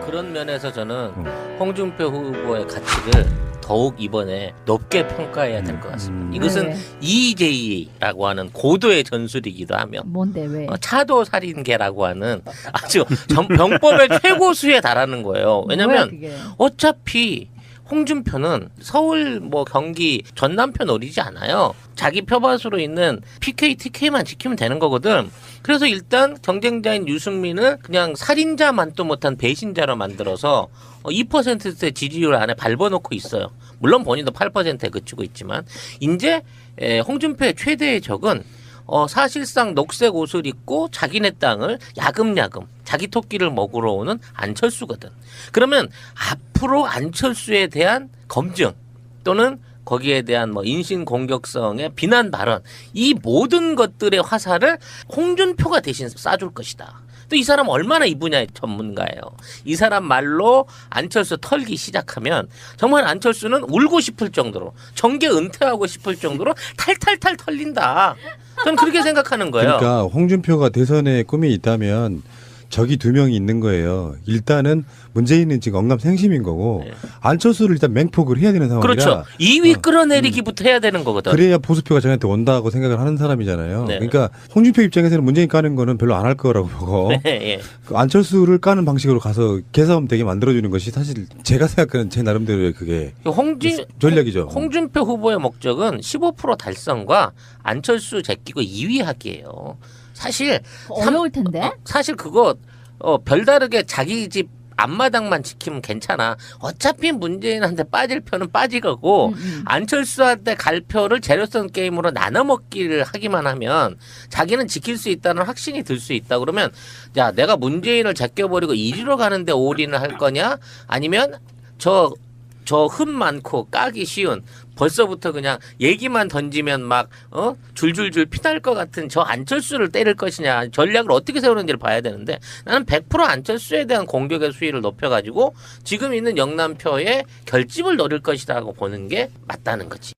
그런 면에서 저는 홍준표 후보의 가치를 더욱 이번에 높게 평가해야 될 것 같습니다. 이것은 EJ라고 하는 고도의 전술이기도 하며 뭔데 왜? 차도 살인계라고 하는 아주 병법의 최고수에 달하는 거예요. 왜냐하면 어차피 홍준표는 서울 뭐 경기 전남편 노리지 않아요. 자기 표밭으로 있는 PK, TK만 지키면 되는 거거든. 그래서 일단 경쟁자인 유승민을 그냥 살인자만도 못한 배신자로 만들어서 2%대 지지율 안에 밟아놓고 있어요. 물론 본인도 8%에 그치고 있지만 이제 홍준표의 최대의 적은 사실상 녹색 옷을 입고 자기네 땅을 야금야금 자기 토끼를 먹으러 오는 안철수거든. 그러면 앞으로 안철수에 대한 검증 또는 거기에 대한 뭐 인신 공격성의 비난 발언 이 모든 것들의 화살을 홍준표가 대신 쏴줄 것이다. 또 이 사람 얼마나 이 분야의 전문가예요. 이 사람 말로 안철수 털기 시작하면 정말 안철수는 울고 싶을 정도로 정계 은퇴하고 싶을 정도로 탈탈탈 털린다. 저는 그렇게 생각하는 거예요. 그러니까 홍준표가 대선에 꿈이 있다면 적이 두 명이 있는 거예요. 일단은 문재인은 지금 언감생심인 거고 안철수를 일단 맹폭을 해야 되는 상황이라. 그렇죠. 2위 끌어내리기부터 해야 되는 거거든. 그래야 보수표가 저한테 온다고 생각을 하는 사람이잖아요. 네. 그러니까 홍준표 입장에서는 문재인 까는 거는 별로 안 할 거라고 보고 그 안철수를 까는 방식으로 가서 개싸움 되게 만들어주는 것이 사실 제가 생각하는 제 나름대로의 그게 전략이죠. 홍준표 후보의 목적은 15% 달성과 안철수 제끼고 2위 하기예요. 사실 어려울 텐데. 사실 그거 별다르게 자기 집 앞마당만 지키면 괜찮아. 어차피 문재인한테 빠질 표는 빠질 거고 안철수한테 갈 표를 재료성 게임으로 나눠 먹기를 하기만 하면 자기는 지킬 수 있다는 확신이 들 수 있다. 그러면 야 내가 문재인을 제껴버리고 1위로 가는데 올인을 할 거냐? 아니면 저 흠 많고 까기 쉬운 벌써부터 그냥 얘기만 던지면 막 줄줄줄 피날 것 같은 저 안철수를 때릴 것이냐 전략을 어떻게 세우는지를 봐야 되는데 나는 100% 안철수에 대한 공격의 수위를 높여가지고 지금 있는 영남표의 결집을 노릴 것이라고 보는 게 맞다는 거지.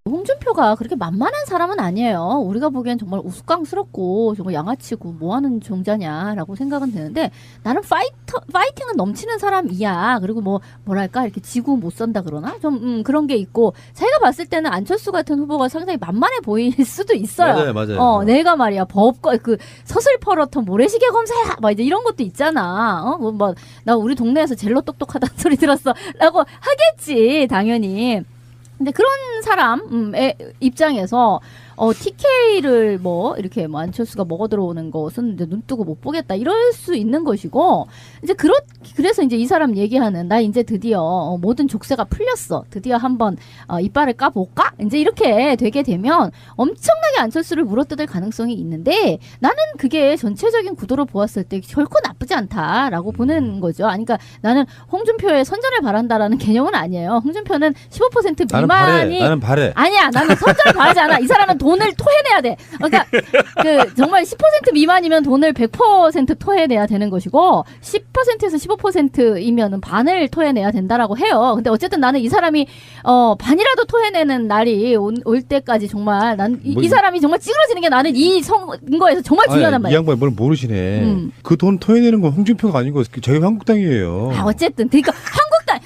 홍준표가 그렇게 만만한 사람은 아니에요. 우리가 보기엔 정말 우스꽝스럽고 정말 양아치고 뭐하는 종자냐라고 생각은 드는데 나는 파이팅은 넘치는 사람이야. 그리고 뭐랄까 이렇게 지구 못 산다 그러나 좀 그런 게 있고 자기가 봤을 때는 안철수 같은 후보가 상당히 만만해 보일 수도 있어요. 맞아요. 내가 말이야 법과 그 서슬퍼렇던 모래시계 검사야 막 이제 이런 것도 있잖아. 나 우리 동네에서 젤로 똑똑하다는 소리 들었어라고 하겠지 당연히. 근데 그런 사람의 입장에서 TK를 이렇게 안철수가 먹어 들어오는 것은 이제 눈 뜨고 못 보겠다 이럴 수 있는 것이고 이제 그래서 이제 이 사람 얘기하는 나 이제 드디어 모든 족쇄가 풀렸어 드디어 한번 이빨을 까볼까 이제 이렇게 되게 되면 엄청나게 안철수를 물어뜯을 가능성이 있는데 나는 그게 전체적인 구도로 보았을 때 결코 나쁘지 않다라고 보는 거죠. 그러니까 나는 홍준표의 선전을 바란다라는 개념은 아니에요. 홍준표는 15% 미만이 나는 바래. 아니야 나는 선전을 바라지 않아. 이 사람은 돈을 토해내야 돼. 그러니까 정말 10% 미만이면 돈을 100% 토해내야 되는 것이고 10%에서 15%이면은 반을 토해내야 된다라고 해요. 근데 어쨌든 나는 이 사람이 반이라도 토해내는 날이 올 때까지 정말 이 사람이 정말 찌그러지는 게 나는 이 선거에서 정말 중요하단 말이야. 이 양반이 뭘 모르시네. 그 돈 토해내는 건 홍준표가 아니고 자유한국당이에요. 어쨌든 그러니까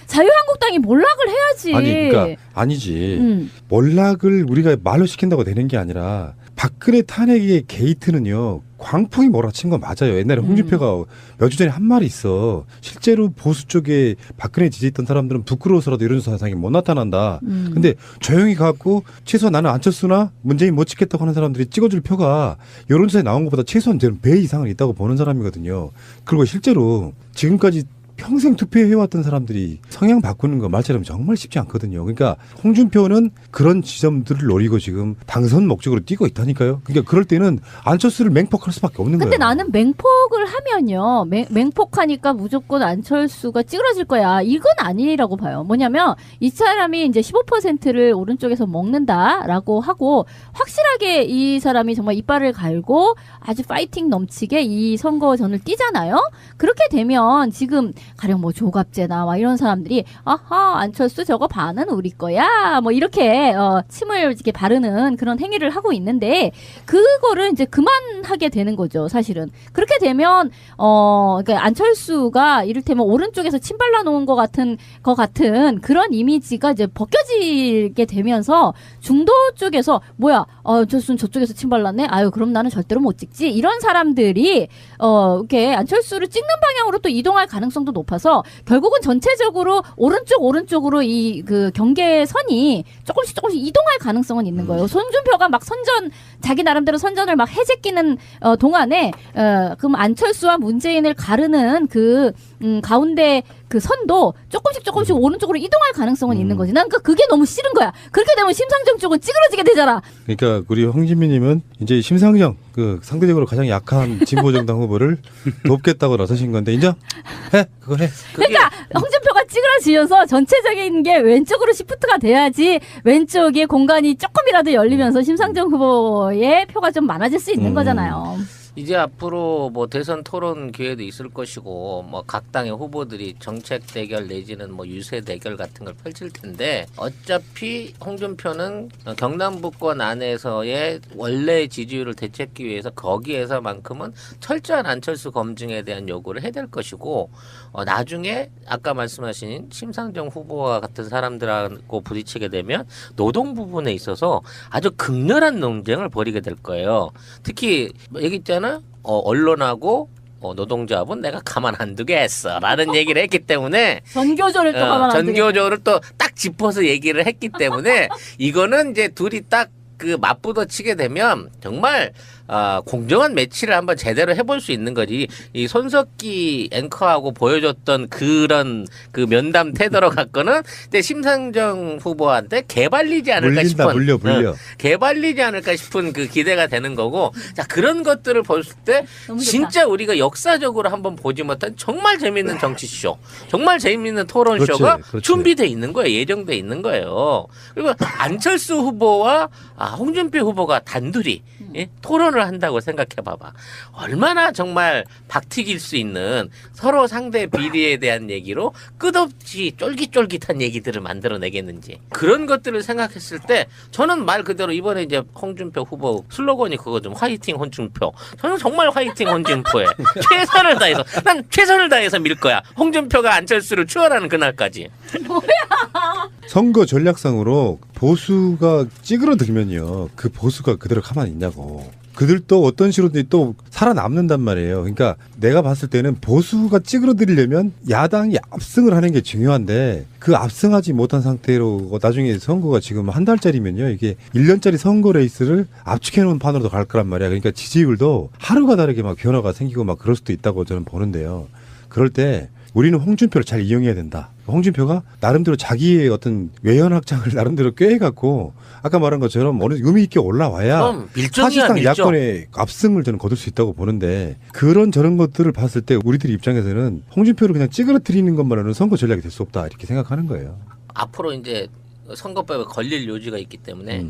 자유한국당이 몰락을 해야지. 그러니까 아니지. 몰락을 우리가 말로 시킨다고 되는 게 아니라 박근혜 탄핵의 게이트는요. 광풍이 몰아친 건 맞아요. 옛날에 홍준표가 몇 주 전에 한 말이 있어. 실제로 보수 쪽에 박근혜 지지했던 사람들은 부끄러워서라도 이런 사상이 못 나타난다. 근데 조용히 가고 최소한 나는 안철수나 문재인 못 찍겠다고 하는 사람들이 찍어줄 표가 여론조사에 나온 것보다 최소한 저는 배 이상은 있다고 보는 사람이거든요. 그리고 실제로 지금까지 평생 투표해왔던 사람들이 성향 바꾸는 거 말처럼 정말 쉽지 않거든요. 그러니까 홍준표는 그런 지점들을 노리고 지금 당선 목적으로 뛰고 있다니까요. 그러니까 그럴 때는 안철수를 맹폭할 수밖에 없는 거예요. 근데 나는 맹폭을 하면요. 맹폭하니까 무조건 안철수가 찌그러질 거야. 이건 아니라고 봐요. 뭐냐면 이 사람이 이제 15%를 오른쪽에서 먹는다라고 하고 확실하게 이 사람이 정말 이빨을 갈고 아주 파이팅 넘치게 이 선거전을 뛰잖아요. 그렇게 되면 지금 가령 뭐 조갑제나 막 이런 사람들이 아하 안철수 저거 반은 우리 거야 뭐 이렇게 침을 이렇게 바르는 그런 행위를 하고 있는데 그거를 이제 그만하게 되는 거죠. 사실은 그렇게 되면 그러니까 안철수가 이를테면 오른쪽에서 침 발라놓은 것 같은 그런 이미지가 이제 벗겨지게 되면서 중도 쪽에서 뭐야 안철수는 저쪽에서 침 발랐네. 아유 그럼 나는 절대로 못 찍지. 이런 사람들이 이렇게 안철수를 찍는 방향으로 또 이동할 가능성도 높아서 결국은 전체적으로 오른쪽으로 이 그 경계선이 조금씩 이동할 가능성은 있는 거예요. 손준표가 막 자기 나름대로 선전을 막 해제끼는 동안에 그럼 안철수와 문재인을 가르는 그 가운데 그 선도 조금씩 오른쪽으로 이동할 가능성은 있는 거지. 난 그게 너무 싫은 거야. 그렇게 되면 심상정 쪽은 찌그러지게 되잖아. 그러니까 우리 홍진미님은 이제 심상정 그 상대적으로 가장 약한 진보정당 후보를 돕겠다고 나서신 건데 인정? 그거 해. 그러니까 홍준표가 찌그러지면서 전체적인 게 왼쪽으로 시프트가 돼야지 왼쪽에 공간이 조금이라도 열리면서 심상정 후보의 표가 좀 많아질 수 있는 거잖아요. 이제 앞으로 뭐 대선 토론 기회도 있을 것이고 뭐 각 당의 후보들이 정책 대결 내지는 뭐 유세 대결 같은 걸 펼칠 텐데 어차피 홍준표는 경남북권 안에서의 원래 지지율을 되찾기 위해서 거기에서만큼은 철저한 안철수 검증에 대한 요구를 해야 될 것이고 나중에 아까 말씀하신 심상정 후보와 같은 사람들하고 부딪히게 되면 노동 부분에 있어서 아주 극렬한 논쟁을 벌이게 될 거예요. 특히 얘기 있잖아. 언론하고 노동조합은 내가 가만 안 두겠어라는 얘기를 했기 때문에 전교조를 또 가만 안 두겠어. 전교조를 또 딱 짚어서 얘기를 했기 때문에 이거는 이제 둘이 딱 그 맞부딪히게 되면 정말 공정한 매치를 한번 제대로 해볼 수 있는 거지. 이 손석기 앵커하고 보여줬던 그런 그 면담 태도로 갖고는 근데 심상정 후보한테 개발리지 않을까 싶은 물려. 개발리지 않을까 싶은 그 기대가 되는 거고. 자 그런 것들을 볼 때 진짜 우리가 역사적으로 한번 보지 못한 정말 재밌는 정치쇼, 정말 재밌는 토론쇼가 그렇지. 준비돼 있는 거예요. 예정돼 있는 거예요. 그리고 안철수 후보와 홍준표 후보가 단둘이 토론을 한다고 생각해봐봐. 얼마나 정말 박튀길 수 있는 서로 상대 비리에 대한 얘기로 끝없이 쫄깃쫄깃한 얘기들을 만들어내겠는지. 그런 것들을 생각했을 때 저는 말 그대로 이번에 이제 홍준표 후보 슬로건이 그거 좀 화이팅 홍준표. 저는 정말 화이팅 홍준표에 최선을 다해서 난 최선을 다해서 밀 거야. 홍준표가 안철수를 추월하는 그날까지. 선거 전략상으로 보수가 찌그러들면요. 그 보수가 그대로 가만히 있냐고. 그들도 어떤 식으로든 또 살아남는단 말이에요. 그러니까 내가 봤을 때는 보수가 찌그러들려면 야당이 압승을 하는 게 중요한데 그 압승하지 못한 상태로 나중에 선거가 지금 한 달짜리면요. 이게 1년짜리 선거 레이스를 압축해 놓은 판으로도 갈 거란 말이야. 그러니까 지지율도 하루가 다르게 막 변화가 생기고 막 그럴 수도 있다고 저는 보는데요. 그럴 때 우리는 홍준표를 잘 이용해야 된다. 홍준표가 나름대로 자기의 어떤 외연 확장을 나름대로 꾀해갖고 아까 말한 것처럼 어느 의미 있게 올라와야 사실상 밀정. 야권의 압승을 저는 거둘 수 있다고 보는데 그런 저런 것들을 봤을 때 우리들 입장에서는 홍준표를 그냥 찌그러뜨리는 것만으로는 선거 전략이 될 수 없다 이렇게 생각하는 거예요. 앞으로 이제 선거법에 걸릴 요지가 있기 때문에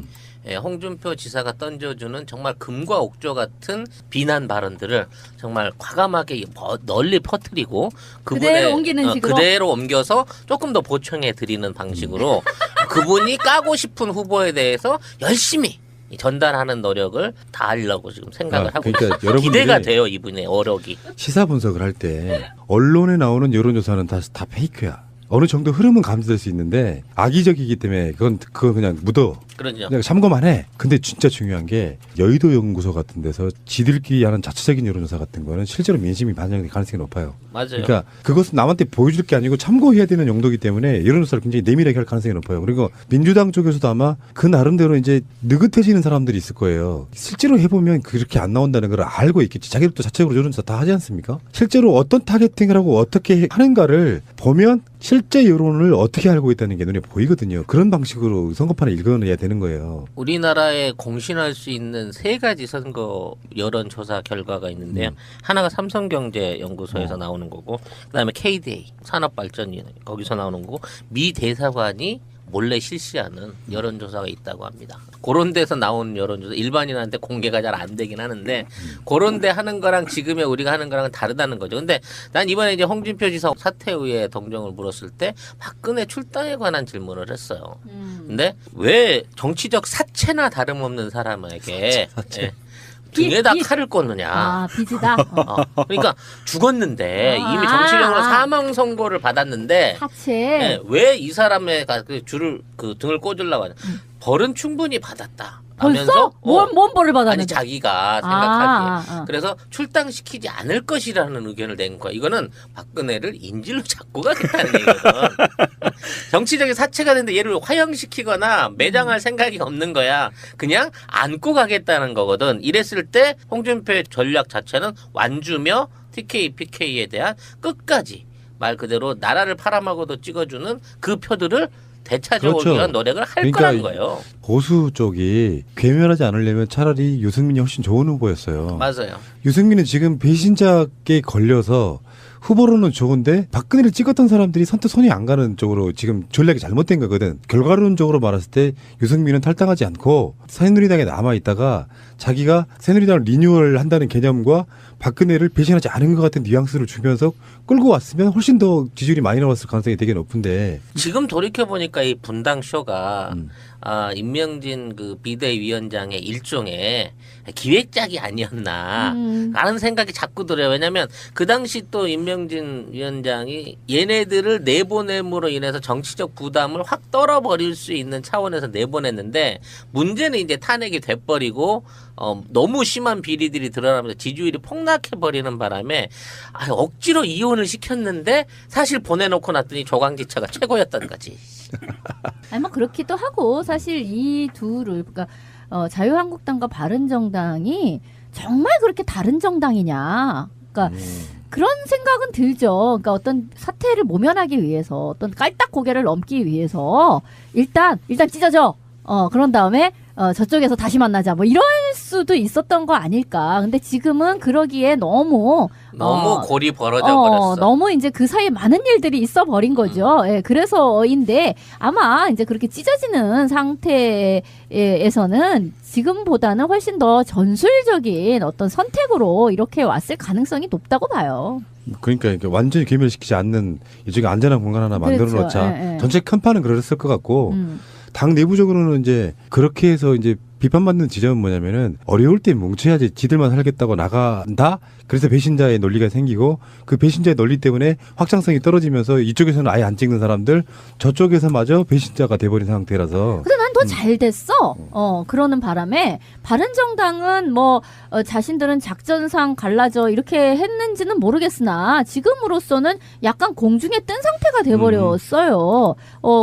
홍준표 지사가 던져주는 정말 금과 옥조 같은 비난 발언들을 정말 과감하게 널리 퍼뜨리고 그대로 옮기는 식으로 그대로 옮겨서 조금 더 보충해 드리는 방식으로 그분이 까고 싶은 후보에 대해서 열심히 전달하는 노력을 다 하려고 지금 생각을 하고 그러니까 있어요. 기대가 돼요 이분의 어력이. 시사 분석을 할 때 언론에 나오는 여론조사는 다 페이크야. 어느 정도 흐름은 감지될 수 있는데 악의적이기 때문에 그거 그냥 묻어. 그러죠. 그냥 참고만 해. 근데 진짜 중요한 게 여의도 연구소 같은 데서 지들끼리 하는 자체적인 여론조사 같은 거는 실제로 민심이 반영될 가능성이 높아요. 맞아요. 그러니까 그것은 남한테 보여줄 게 아니고 참고해야 되는 용도이기 때문에 여론조사를 굉장히 내밀하게 할 가능성이 높아요. 그리고 민주당 쪽에서도 아마 그 나름대로 이제 느긋해지는 사람들이 있을 거예요. 실제로 해보면 그렇게 안 나온다는 걸 알고 있겠지. 자기들도 자체적으로 여론조사 다 하지 않습니까? 실제로 어떤 타겟팅을 하고 어떻게 하는가를 보면 실제 여론을 어떻게 알고 있다는 게 눈에 보이거든요. 그런 방식으로 선거판을 읽어내야 되는 거예요. 우리나라에 공신할 수 있는 세 가지 선거 여론조사 결과가 있는데요. 하나가 삼성경제연구소에서 나오는 거고, 그다음에 KDA 산업발전이 거기서 나오는 거고, 미 대사관이 몰래 실시하는 여론조사가 있다고 합니다. 그런 데서 나오는 여론조사 일반인한테 공개가 잘 안 되긴 하는데 그런 데 하는 거랑 지금의 우리가 하는 거랑은 다르다는 거죠. 근데 난 이번에 이제 홍준표 지사 사퇴 후에 동정을 물었을 때 박근혜 출당에 관한 질문을 했어요. 근데 왜 정치적 사채나 다름없는 사람에게 등에다 칼을 꽂느냐. 아, 빚이다. 그러니까 죽었는데 이미 정치적으로 사망 선고를 받았는데 사채. 왜 이 사람의 등을 꽂으려고 하냐. 벌은 충분히 받았다. 벌써? 뭔 벌을 받았는데? 아니 자기가 생각하기에. 그래서 출당시키지 않을 것이라는 의견을 낸 거야. 이거는 박근혜를 인질로 잡고 가겠다는 얘기거든. 정치적인 사채가 됐는데 얘를 화형시키거나 매장할 생각이 없는 거야. 그냥 안고 가겠다는 거거든. 이랬을 때 홍준표의 전략 자체는 완주며 TK, PK에 대한 끝까지 말 그대로 나라를 팔아먹어도 찍어주는 그 표들을 되찾아오기 그렇죠. 위한 노력을 할 그러니까 거라는 거예요. 보수 쪽이 괴멸하지 않으려면 차라리 유승민이 훨씬 좋은 후보였어요. 맞아요. 유승민은 지금 배신자에 걸려서 후보로는 좋은데 박근혜를 찍었던 사람들이 선뜻 손이 안 가는 쪽으로 지금 전략이 잘못된 거거든. 결과론적으로 말했을 때 유승민은 탈당하지 않고 새누리당에 남아있다가 자기가 새누리당을 리뉴얼 한다는 개념과 박근혜를 배신하지 않은 것 같은 뉘앙스를 주면서 끌고 왔으면 훨씬 더 지지율이 많이 나왔을 가능성이 되게 높은데 지금 돌이켜보니까 이 분당 쇼가 임명진 그 비대위원장의 일종의 기획작이 아니었나 라는 생각이 자꾸 들어요. 왜냐하면 그 당시 또 임명진 위원장이 얘네들을 내보냄으로 인해서 정치적 부담을 확 떨어버릴 수 있는 차원에서 내보냈는데 문제는 이제 탄핵이 돼버리고 너무 심한 비리들이 드러나면서 지지율이 폭락해버리는 바람에 억지로 이혼을 시켰는데 사실 보내놓고 났더니 조강지처가 최고였던 거지. 아니 뭐 그렇기도 하고 사실 이 둘을 그러니까 자유한국당과 바른정당이 정말 그렇게 다른 정당이냐. 그러니까 그런 생각은 들죠. 그러니까 어떤 사태를 모면하기 위해서 어떤 깔딱 고개를 넘기 위해서 일단 찢어져. 그런 다음에 저쪽에서 다시 만나자. 뭐 이럴 수도 있었던 거 아닐까. 근데 지금은 그러기에 너무 골이 벌어져 버렸어. 너무 이제 그 사이에 많은 일들이 있어 버린 거죠. 예, 그래서인데 아마 이제 그렇게 찢어지는 상태에서는 지금보다는 훨씬 더 전술적인 어떤 선택으로 이렇게 왔을 가능성이 높다고 봐요. 그러니까 완전히 괴멸시키지 않는 이쪽에 안전한 공간 하나 만들어 그렇죠. 놓자. 예. 전체 큰 판은 그랬을 것 같고 당 내부적으로는 이제 그렇게 해서 이제 비판받는 지점은 뭐냐면은 어려울 때 뭉쳐야지 지들만 살겠다고 나간다. 그래서 배신자의 논리가 생기고 그 배신자의 논리 때문에 확장성이 떨어지면서 이쪽에서는 아예 안 찍는 사람들 저쪽에서마저 배신자가 돼버린 상태라서. 근데 난 더 잘 됐어. 그러는 바람에 바른정당은 뭐 자신들은 작전상 갈라져 이렇게 했는지는 모르겠으나 지금으로서는 약간 공중에 뜬 상태가 돼버렸어요.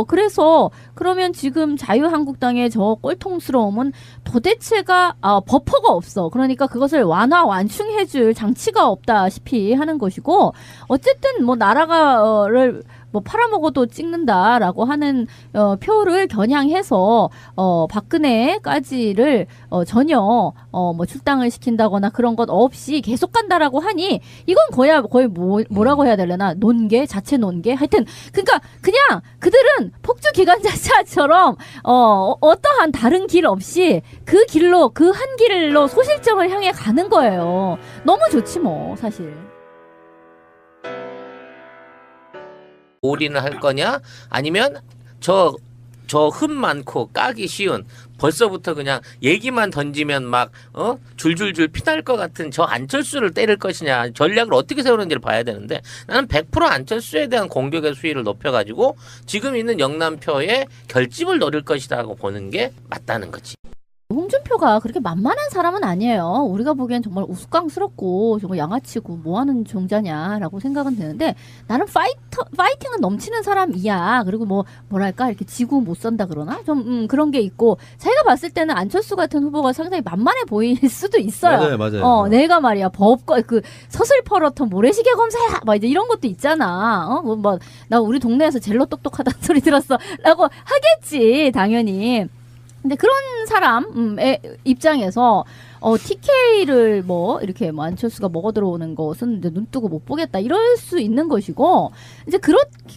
그래서 그러면 지금 자유한국당의 저 꼴통스러움은 도대체가 버퍼가 없어. 그러니까 그것을 완충해줄 장치가 없다시피 하는 것이고 어쨌든 뭐 나라가를 뭐 팔아먹어도 찍는다라고 하는 표를 겨냥해서 박근혜까지를 전혀 뭐 출당을 시킨다거나 그런 것 없이 계속 간다라고 하니 이건 거의 뭐라고 해야 되려나 자체 논계 하여튼 그러니까 그냥 그들은 폭주 기관차처럼 어떠한 다른 길 없이 그 길로 그 한 길로 소실점을 향해 가는 거예요. 너무 좋지 뭐 사실. 올인을 할 거냐 아니면 저 흠 많고 까기 쉬운 벌써부터 그냥 얘기만 던지면 막 줄줄줄 피날 것 같은 저 안철수를 때릴 것이냐 전략을 어떻게 세우는지를 봐야 되는데 나는 100% 안철수에 대한 공격의 수위를 높여가지고 지금 있는 영남표의 결집을 노릴 것이라고 보는 게 맞다는 거지. 홍준표가 그렇게 만만한 사람은 아니에요. 우리가 보기엔 정말 우스꽝스럽고 정말 양아치고 뭐하는 종자냐라고 생각은 되는데 나는 파이팅은 넘치는 사람이야. 그리고 뭐랄까 이렇게 지구 못 산다 그러나 좀 그런 게 있고 자기가 봤을 때는 안철수 같은 후보가 상당히 만만해 보일 수도 있어요. 맞아요. 내가 말이야 법과 그 서슬퍼렇던 모래시계 검사야 막 이제 이런 것도 있잖아. 나 우리 동네에서 젤로 똑똑하다는 소리 들었어라고 하겠지 당연히. 근데 그런 사람의 입장에서 TK를 뭐 이렇게 뭐 안철수가 먹어 들어오는 것은 이제 눈 뜨고 못 보겠다 이럴 수 있는 것이고 이제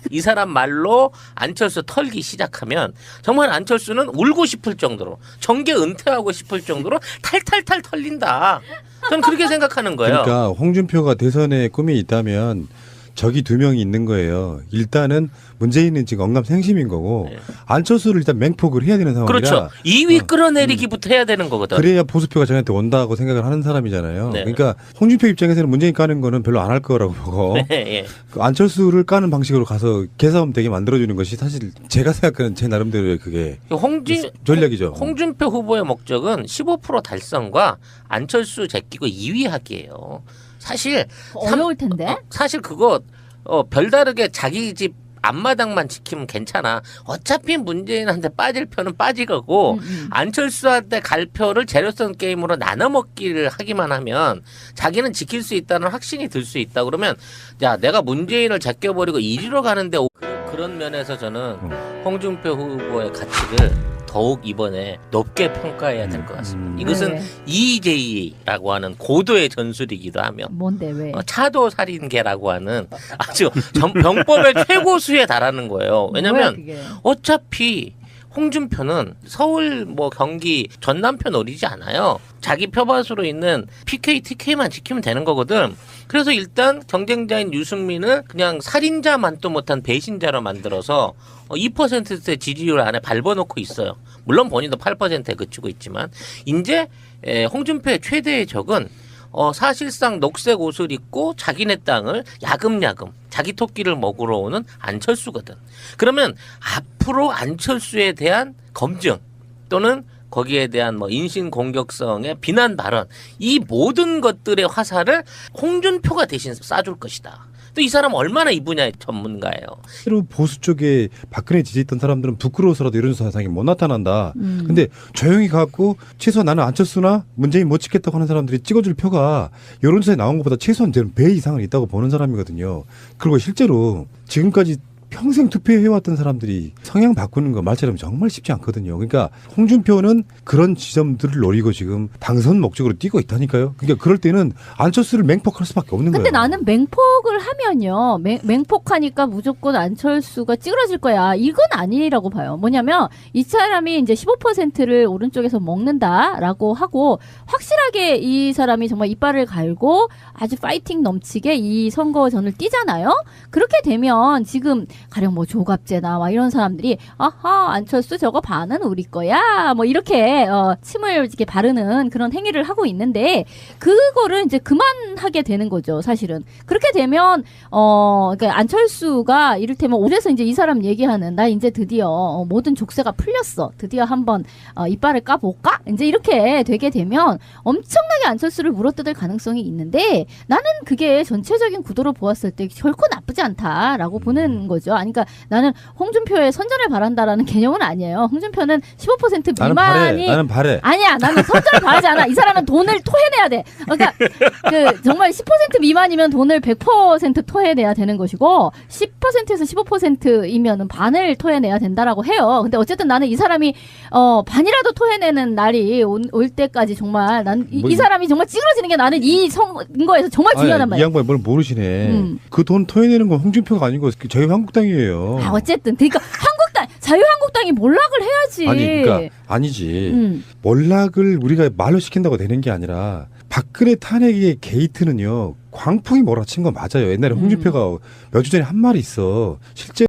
이 사람 말로 안철수 털기 시작하면 정말 안철수는 울고 싶을 정도로 정계 은퇴하고 싶을 정도로 탈탈탈 털린다. 저는 그렇게 생각하는 거예요. 그러니까 홍준표가 대선에 꿈이 있다면 적이 2명이 있는 거예요. 일단은 문재인은 지금 언감생심인 거고 네. 안철수를 일단 맹폭을 해야 되는 상황이라 그렇죠. 2위 끌어내리기부터 해야 되는 거거든. 그래야 보수표가 저한테 온다고 생각을 하는 사람이잖아요. 네. 그러니까 홍준표 입장에서는 문재인 까는 거는 별로 안 할 거라고 보고 네, 예. 그 안철수를 까는 방식으로 가서 개싸움 되게 만들어주는 것이 사실 제가 생각하는 제 나름대로의 그게 전략이죠. 홍준표 후보의 목적은 15% 달성과 안철수 제끼고 2위 하기예요. 사실 어려울 텐데. 사실 그거 별다르게 자기 집 앞마당만 지키면 괜찮아. 어차피 문재인한테 빠질 표는 빠질 거고 안철수한테 갈 표를 재료성 게임으로 나눠 먹기를 하기만 하면 자기는 지킬 수 있다는 확신이 들 수 있다. 그러면 야 내가 문재인을 제껴버리고 1위로 가는데 그런 면에서 저는 홍준표 후보의 가치를 더욱 이번에 높게 평가해야 될 것 같습니다. 이것은 네. EJ라고 하는 고도의 전술이기도 하며 뭔데 왜? 차도 살인계라고 하는 아주 병법의 최고수에 달하는 거예요. 왜냐하면 어차피 홍준표는 서울 뭐 경기 전남표 노리지 않아요. 자기 표밭으로 있는 PK, TK만 지키면 되는 거거든. 그래서 일단 경쟁자인 유승민을 그냥 살인자만도 못한 배신자로 만들어서 2%의 지지율 안에 밟아놓고 있어요. 물론 본인도 8%에 그치고 있지만 이제 홍준표의 최대의 적은 사실상 녹색 옷을 입고 자기네 땅을 야금야금 자기 토끼를 먹으러 오는 안철수거든. 그러면 앞으로 안철수에 대한 검증 또는 거기에 대한 뭐 인신 공격성의 비난 발언 이 모든 것들의 화살을 홍준표가 대신 쏴줄 것이다. 또 이 사람 얼마나 이 분야의 전문가예요. 실제로 보수 쪽에 박근혜 지지했던 사람들은 부끄러워서라도 이런 사상이 못 나타난다. 근데 조용히 가고 최소한 나는 안철수나 문재인 못 찍겠다고 하는 사람들이 찍어줄 표가 여론조사에 나온 것보다 최소한 저는 배 이상은 있다고 보는 사람이거든요. 그리고 실제로 지금까지 평생 투표해왔던 사람들이 성향 바꾸는 거 말처럼 정말 쉽지 않거든요. 그러니까 홍준표는 그런 지점들을 노리고 지금 당선 목적으로 뛰고 있다니까요. 그러니까 그럴 때는 안철수를 맹폭할 수밖에 없는 거예요. 근데 나는 맹폭을 하면요. 맹폭하니까 무조건 안철수가 찌그러질 거야. 이건 아니라고 봐요. 뭐냐면 이 사람이 이제 15%를 오른쪽에서 먹는다라고 하고 확실하게 이 사람이 정말 이빨을 갈고 아주 파이팅 넘치게 이 선거전을 뛰잖아요. 그렇게 되면 지금 가령 뭐 조갑제나 막 이런 사람들이 아하 안철수 저거 반은 우리 거야 뭐 이렇게 침을 이렇게 바르는 그런 행위를 하고 있는데 그거를 이제 그만하게 되는 거죠. 사실은 그렇게 되면 그러니까 안철수가 이를테면 올해서 이제 이 사람 얘기하는 나 이제 드디어 모든 족쇄가 풀렸어. 드디어 한번 이빨을 까볼까? 이제 이렇게 되게 되면 엄청나게 안철수를 물어뜯을 가능성이 있는데 나는 그게 전체적인 구도로 보았을 때 결코 나쁘지 않다라고 보는 거죠. 그러니까 나는 홍준표의 선전을 바란다라는 개념은 아니에요. 홍준표는 15% 미만이 나는 바래. 아니야. 나는 선전을 바라지 않아. 이 사람은 돈을 토해내야 돼. 그러니까 그 정말 10% 미만이면 돈을 100% 토해내야 되는 것이고 10%에서 15%이면은 반을 토해내야 된다라고 해요. 근데 어쨌든 나는 이 사람이 반이라도 토해내는 날이 올 때까지 정말 난 이 사람이 정말 찌그러지는 게 나는 이 선거에서 정말 중요하단 말이야. 이 양반이 뭘 모르시네. 그 돈 토해내는 건 홍준표가 아니고 자유한국당이에요. 어쨌든 그러니까 자유한국당이 몰락을 해야지. 아니 그러니까 아니지. 몰락을 우리가 말로 시킨다고 되는 게 아니라 박근혜 탄핵의 게이트는요 광풍이 몰아친 건 맞아요. 옛날에 홍준표가 몇 주 전에 한 말이 있어. 실제